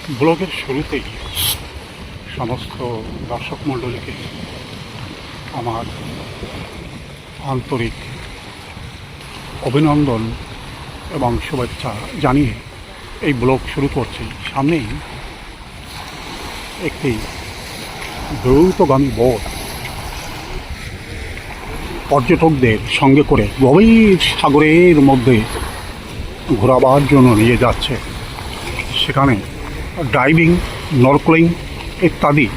ব্লগের শুরুতেই সমস্ত দর্শক মণ্ডলীকে আমার আন্তরিক অভিনন্দন এবং শুভেচ্ছা জানিয়ে এই ব্লগ শুরু করছি। সামনেই একটি দ্রুতগামী বোট পর্যটকদের সঙ্গে করে গভীর সাগরের মধ্যে ঘোরাবার জন্য নিয়ে যাচ্ছে। সেখানে ডাইভিং, নরক্লিং ইত্যাদি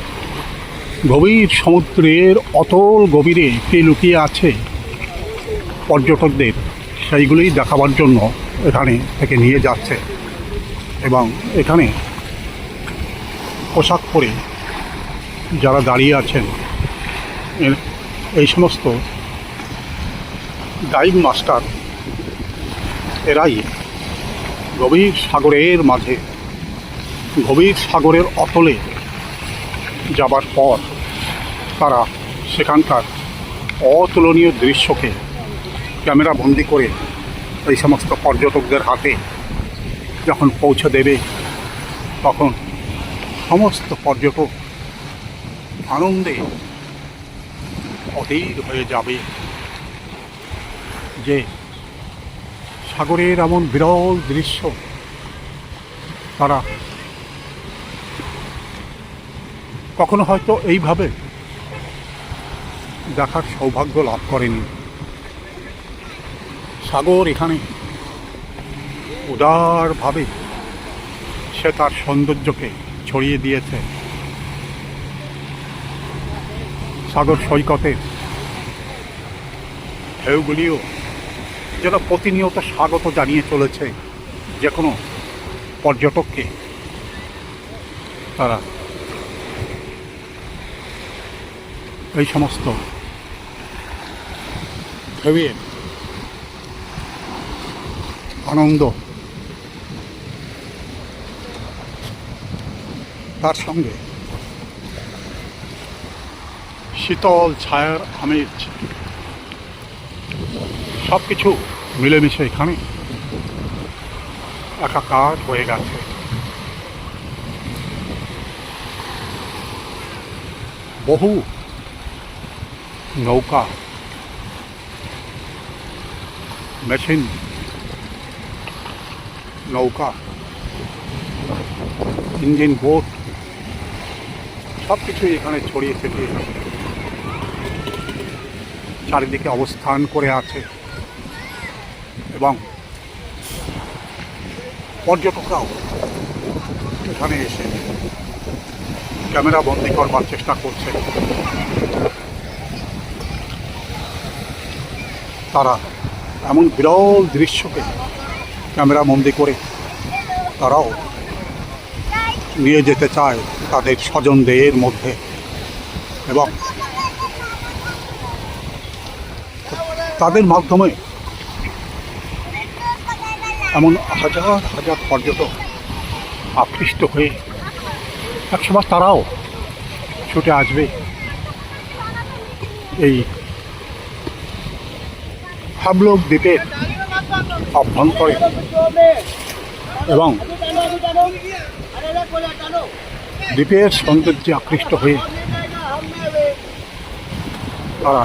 গভীর সমুদ্রের অতল গভীরে কে লুকিয়ে আছে পর্যটকদের সেইগুলি দেখাবার জন্য এখানে থেকে নিয়ে যাচ্ছে। এবং এখানে পোশাক পরে যারা দাঁড়িয়ে আছেন এই সমস্ত ডাইভ মাস্টার, এরাই গভীর সাগরের মাঝে, গভীর সাগরের অতলে যাবার পর তারা সেখানকার অতুলনীয় দৃশ্যকে ক্যামেরা বন্দি করে এই সমস্ত পর্যটকদের হাতে যখন পৌঁছে দেবে, তখন সমস্ত পর্যটক আনন্দে অধীর হয়ে যাবে যে সাগরের এমন বিরল দৃশ্য তারা কখনো হয়তো এইভাবে দেখার সৌভাগ্য লাভ করেনি। সাগর এখানে উদারভাবে সে তার সৌন্দর্যকে ছড়িয়ে দিয়েছে। সাগর সৈকতের ঢেউগুলিও যেন প্রতিনিয়ত স্বাগত জানিয়ে চলেছে যে কোনো পর্যটককে। তারা এই সমস্ত ঢেউয়ের আনন্দ, তার সঙ্গে শীতল ছায়ার আমেজ সব কিছু মিলেমিশে এখানে একাকার হয়ে গেছে। বহু নৌকা, মেশিন নৌকা, ইঞ্জিন বোট সব কিছুই এখানে ছড়িয়ে ছিটিয়ে চারিদিকে অবস্থান করে আছে। এবং পর্যটকরাও এখানে এসে ক্যামেরা বন্দি করবার চেষ্টা করছে। তারা এমন বিরল দৃশ্যকে ক্যামেরা বন্দি করে তারাও নিয়ে যেতে চায় তাদের স্বজনদের মধ্যে। এবং তাদের মাধ্যমে এমন হাজার হাজার পর্যটক আকৃষ্ট হয়ে একসময় তারাও ছুটে আসবে এই হাবলক দ্বীপের অভ্যন্তরে এবং দ্বীপের সৌন্দর্যে আকৃষ্ট হয়ে তারা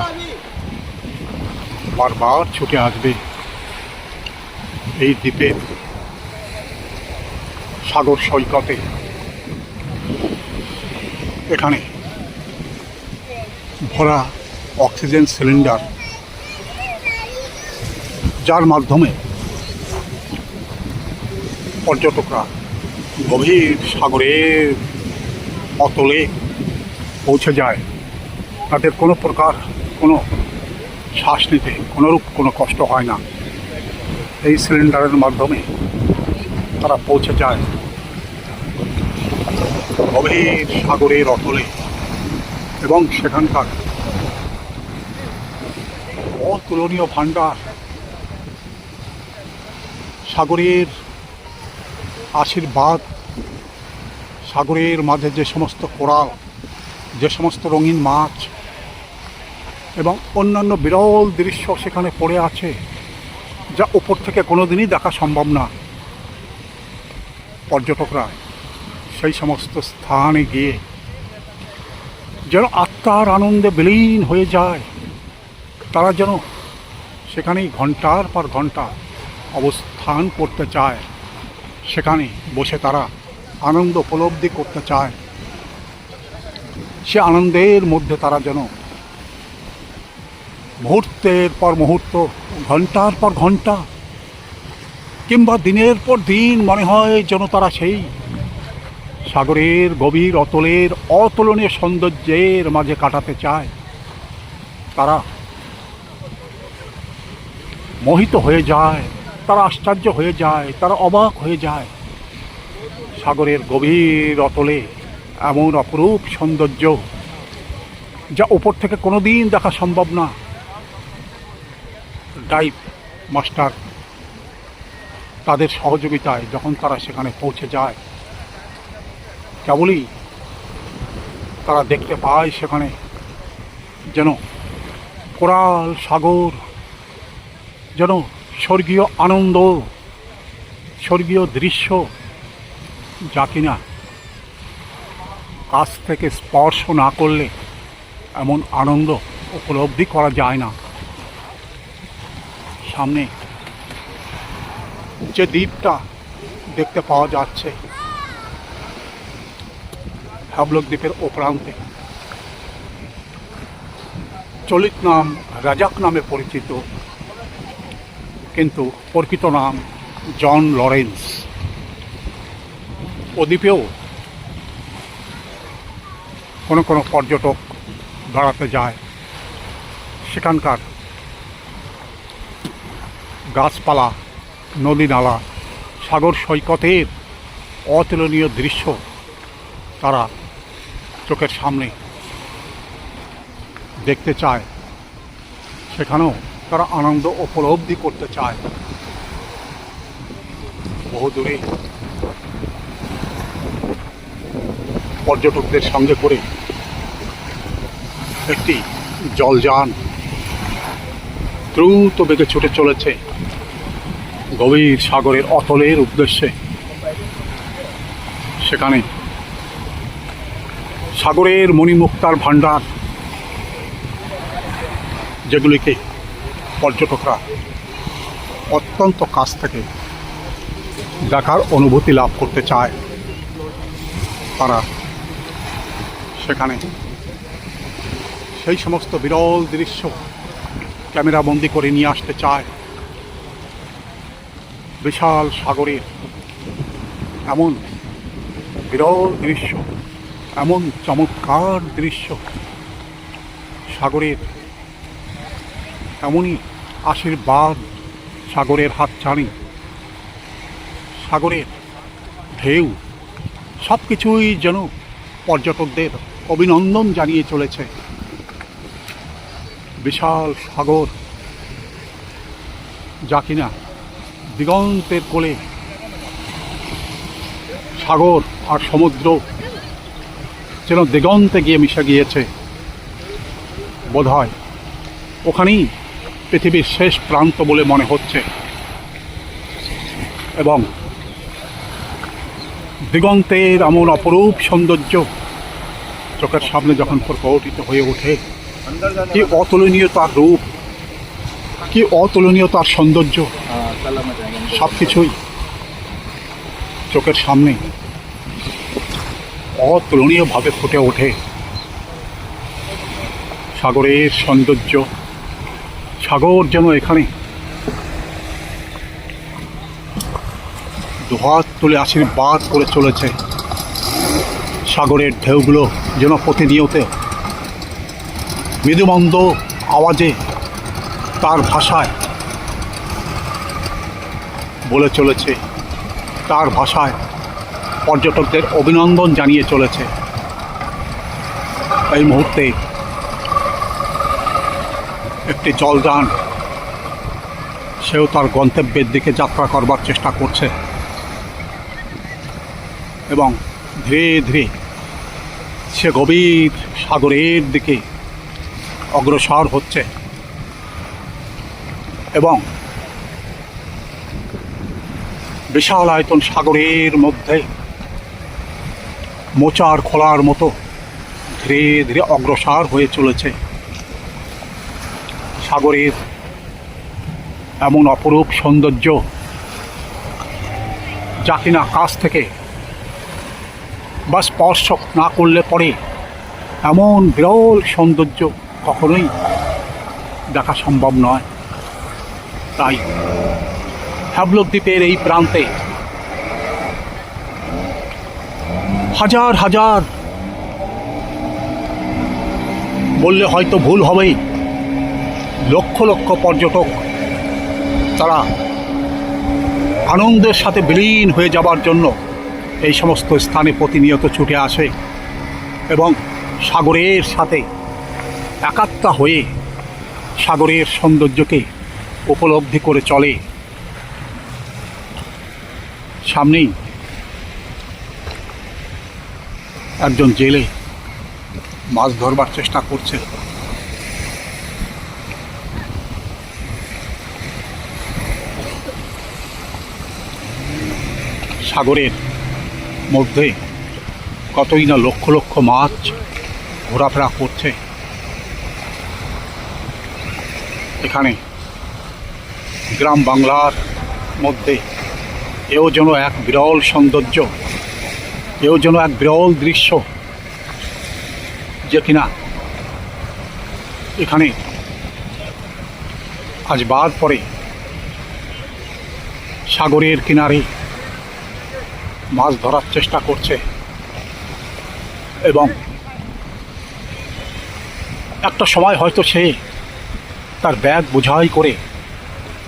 বারবার ছুটে আসবে এই দ্বীপের সাগর সৈকতে। এখানে ভরা অক্সিজেন সিলিন্ডার, যার মাধ্যমে পর্যটকরা গভীর সাগরের অতলে পৌঁছে যায়। তাদের কোনো প্রকার কোনো শ্বাস নিতে কোনোরূপ কোনো কষ্ট হয় না। এই সিলিন্ডারের মাধ্যমে তারা পৌঁছে যায় গভীর সাগরের অতলে এবং সেখানকার অতুলনীয় ভাণ্ডার, সাগরের আশীর্বাদ, সাগরের মাঝে যে সমস্ত কোরাল, যে সমস্ত রঙিন মাছ এবং অন্যান্য বিরল দৃশ্য সেখানে পড়ে আছে, যা উপর থেকে কোনোদিনই দেখা সম্ভব না। পর্যটকরা সেই সমস্ত স্থানে গিয়ে যেন আত্মার আনন্দে বিলীন হয়ে যায়। তারা যেন সেখানেই ঘন্টার পর ঘন্টা অবস্থান করতে চায়, সেখানে বসে তারা আনন্দ উপলব্ধি করতে চায়। সে আনন্দের মধ্যে তারা যেন মুহূর্তের পর মুহূর্ত, ঘন্টার পর ঘন্টা কিংবা দিনের পর দিন মনে হয় যেন তারা সেই সাগরের গভীর অতলের অতুলনীয় সৌন্দর্যের মাঝে কাটাতে চায়। তারা মোহিত হয়ে যায়, তারা আশ্চর্য হয়ে যায়, তারা অবাক হয়ে যায়। সাগরের গভীর অতলে এমন অপরূপ সৌন্দর্য যা উপর থেকে কোনোদিন দেখা সম্ভব না। ডাইভ মাস্টার তাদের সহযোগিতায় যখন তারা সেখানে পৌঁছে যায়, কেবলই তারা দেখতে পায় সেখানে যেন কোরাল সাগর, যেন স্বর্গীয় আনন্দ, স্বর্গীয় দৃশ্য, যা কিনা কাছ থেকে স্পর্শ না করলে এমন আনন্দ উপলব্ধি করা যায় না। সামনে যে দ্বীপটা দেখতে পাওয়া যাচ্ছে, হ্যাভলক দ্বীপের ও প্রান্তে, চলিত নাম রাজাক নামে পরিচিত, কিন্তু প্রকৃত নাম জন লরেন্স। ও দ্বীপেও কোনো কোনো পর্যটক বেড়াতে যায়। সেখানকার গাছপালা, নদী নালা, সাগর সৈকতের অতুলনীয় দৃশ্য তারা চোখের সামনে দেখতে চায়, সেখানেও তারা আনন্দ উপলব্ধি করতে চায়। বহু দূরে পর্যটকদের সঙ্গে করে একটি জলযান দ্রুত বেগে ছুটে চলেছে গভীর সাগরের অতলের উদ্দেশ্যে। সেখানে সাগরের মণিমুক্তার ভাণ্ডার, যেগুলিকে পর্যটকরা অত্যন্ত কাছ থেকে দেখার অনুভূতি লাভ করতে চায়, তারা সেখানে সেই সমস্ত বিরল দৃশ্য ক্যামেরাবন্দি করে নিয়ে আসতে চায়। বিশাল সাগরের এমন বিরল দৃশ্য, এমন চমৎকার দৃশ্য, সাগরের এমনই আশীর্বাদ, সাগরের হাতছানি, সাগরের ঢেউ, সব কিছুই যেন পর্যটকদের অভিনন্দন জানিয়ে চলেছে। বিশাল সাগর, যা কিনা দিগন্তের কোলে, সাগর আর সমুদ্র যেন দিগন্তে গিয়ে মিশে গিয়েছে। বোধহয় ওখানেই পৃথিবীর শেষ প্রান্ত বলে মনে হচ্ছে। এবং দিগন্তের এমন অপরূপ সৌন্দর্য চোখের সামনে যখন প্রকটিত হয়ে ওঠে, কি অতুলনীয় তার রূপ, কি অতুলনীয় তার সৌন্দর্য, সব কিছুই চোখের সামনে অতুলনীয়ভাবে ফুটে ওঠে। সাগরের সৌন্দর্য, সাগর যেন এখানে দুহাত তুলে আশীর্বাদ করে চলেছে। সাগরের ঢেউগুলো যেন প্রতিনিয়ত মৃদুমন্দ আওয়াজে তার ভাষায় বলে চলেছে, তার ভাষায় পর্যটকদের অভিনন্দন জানিয়ে চলেছে। এই মুহূর্তে একটি জলযান, সেও তার গন্তব্যের দিকে যাত্রা করবার চেষ্টা করছে এবং ধীরে ধীরে সে গভীর সাগরের দিকে অগ্রসর হচ্ছে। এবং বিশাল আয়তন সাগরের মধ্যে মোচার খোলার মতো ধীরে ধীরে অগ্রসর হয়ে চলেছে। সাগরের এমন অপরূপ সৌন্দর্য যা কিনা কাছ থেকে বা স্পর্শ না করলে পরে এমন বিরল সৌন্দর্য কখনোই দেখা সম্ভব নয়। তাই হ্যাভলক দ্বীপের এই প্রান্তে হাজার হাজার বললে হয়তো ভুল হবেই, লক্ষ লক্ষ পর্যটক তারা আনন্দের সাথে বিলীন হয়ে যাবার জন্য এই সমস্ত স্থানে প্রতিনিয়ত ছুটে আসে এবং সাগরের সাথে একাত্ম হয়ে সাগরের সৌন্দর্যকে উপলব্ধি করে চলে। সামনেই একজন জেলে মাছ ধরবার চেষ্টা করছে। সাগরের মধ্যে কতই না লক্ষ লক্ষ মাছ ঘোরাফেরা করছে। এখানে গ্রাম বাংলার মধ্যে এও যেন এক বিরল সৌন্দর্য, এও যেন এক বিরল দৃশ্য, যে কিনা এখানে আজ বাদ পরে সাগরের কিনারে মাছ ধরার চেষ্টা করছে এবং একটা সময় হয়তো সে তার ব্যাগ বোঝাই করে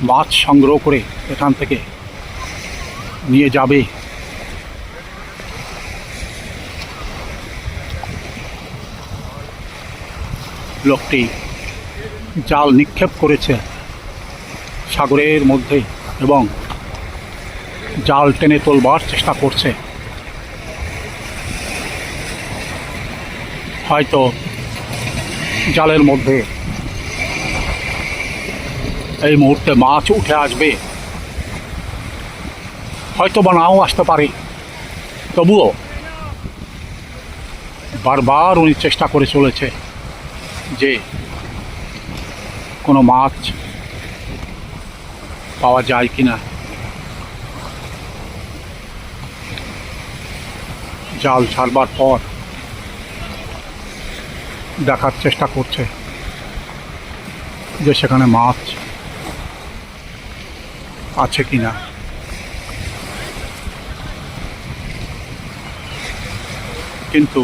মাছ সংগ্রহ করে এখান থেকে নিয়ে যাবে। লোকটি জাল নিক্ষেপ করেছে সাগরের মধ্যে এবং জাল টেনে তোলবার চেষ্টা করছে। হয়তো জালের মধ্যে এই মুহূর্তে মাছ উঠে আসবে, হয়তো বা নাও আসতে পারে, তবুও বারবার উনি চেষ্টা করে চলেছে যে কোনো মাছ পাওয়া যায় কিনা। জাল ছাড়বার পর দেখার চেষ্টা করছে যে সেখানে মাছ আছে কিনা। কিন্তু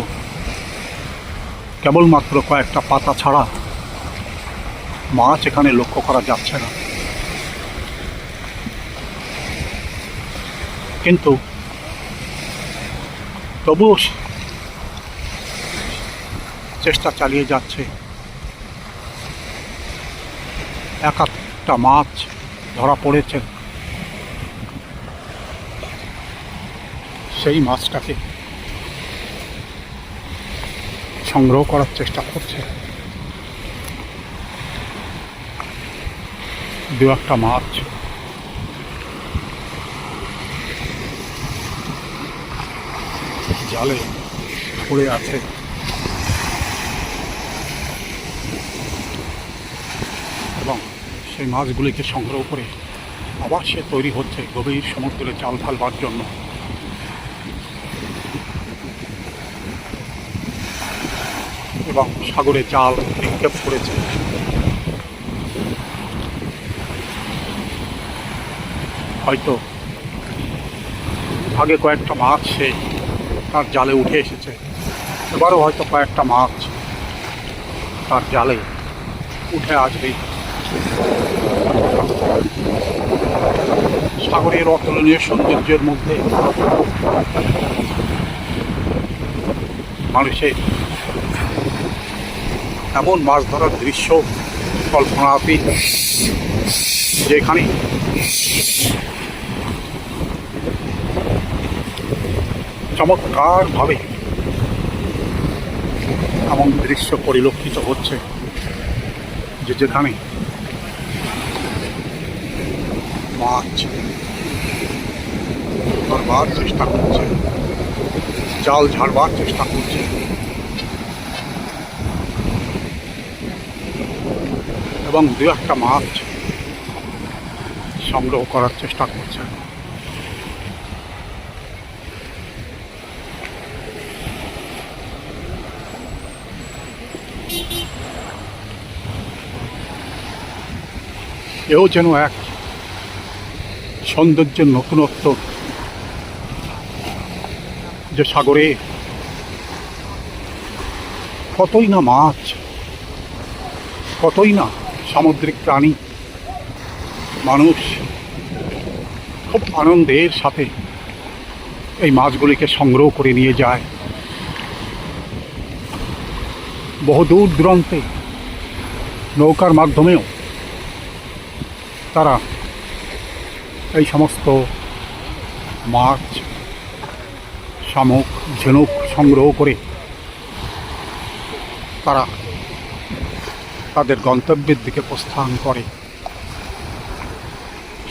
কেবলমাত্র কয়েকটা পাতা ছাড়া মাছ এখানে লক্ষ্য করা যাচ্ছে না। কিন্তু তবুও চেষ্টা চালিয়ে যাচ্ছে। একটা মাছ ধরা পড়েছে, সেই মাছটাকে সংগ্রহ করার চেষ্টা করছে। দু একটা মাছ জালে পড়ে আছে এবং সেই মাছগুলিকে সংগ্রহ করে আবার সে তৈরি হচ্ছে গভীর সমুদ্রে জাল ফেলবার জন্য। এবং সাগরে জাল নিক্ষেপ করেছে। হয়তো আগে কয়েকটা মাছ সে তার জালে উঠে এসেছে, এবারও হয়তো কয়েকটা মাছ তার জালে উঠে আসবে। সাগরের অতুলনীয় সৌন্দর্যের মধ্যে মানুষের এমন মাছ ধরার দৃশ্য কল্পনাতীত, যেখানে চমৎকারভাবে এমন দৃশ্য পরিলক্ষিত হচ্ছে যে যেখানে মাছ ধরবার চেষ্টা করছে। জাল ঝাড়বার চেষ্টা করছে এবং দু একটা মাছ সংগ্রহ করার চেষ্টা করছে। এও যেন এক সৌন্দর্যের নতুনত্ব, যে সাগরে কতই না মাছ, কতই না সামুদ্রিক প্রাণী, মানুষ খুব আনন্দের সাথে এই মাছগুলিকে সংগ্রহ করে নিয়ে যায়। বহু দূর দূরান্তে নৌকার মাধ্যমেও তারা এই সমস্ত মাছ, শামুক, ঝিনুক সংগ্রহ করে তারা তাদের গন্তব্যের দিকে প্রস্থান করে।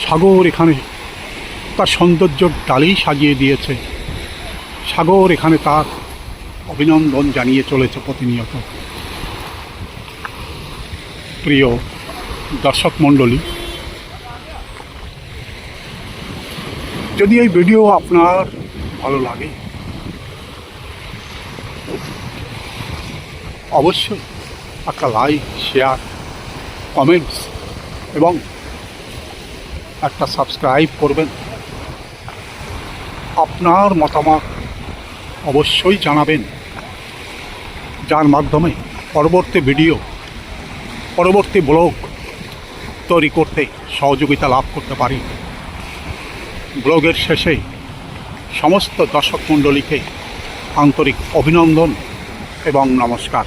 সাগর এখানে তার সৌন্দর্যর ডালেই সাজিয়ে দিয়েছে। সাগর এখানে তার অভিনন্দন জানিয়ে চলেছে প্রতিনিয়ত। প্রিয় দর্শক মণ্ডলী, যদি এই ভিডিও আপনার ভালো লাগে অবশ্যই একটা লাইক, শেয়ার, কমেন্টস এবং একটা সাবস্ক্রাইব করবেন। আপনার মতামত অবশ্যই জানাবেন, যার মাধ্যমে পরবর্তী ভিডিও, পরবর্তী ব্লগ তৈরি করতে সহযোগিতা লাভ করতে পারি। ব্লগের শেষে সমস্ত দর্শক মণ্ডলীকে আন্তরিক অভিনন্দন এবং নমস্কার।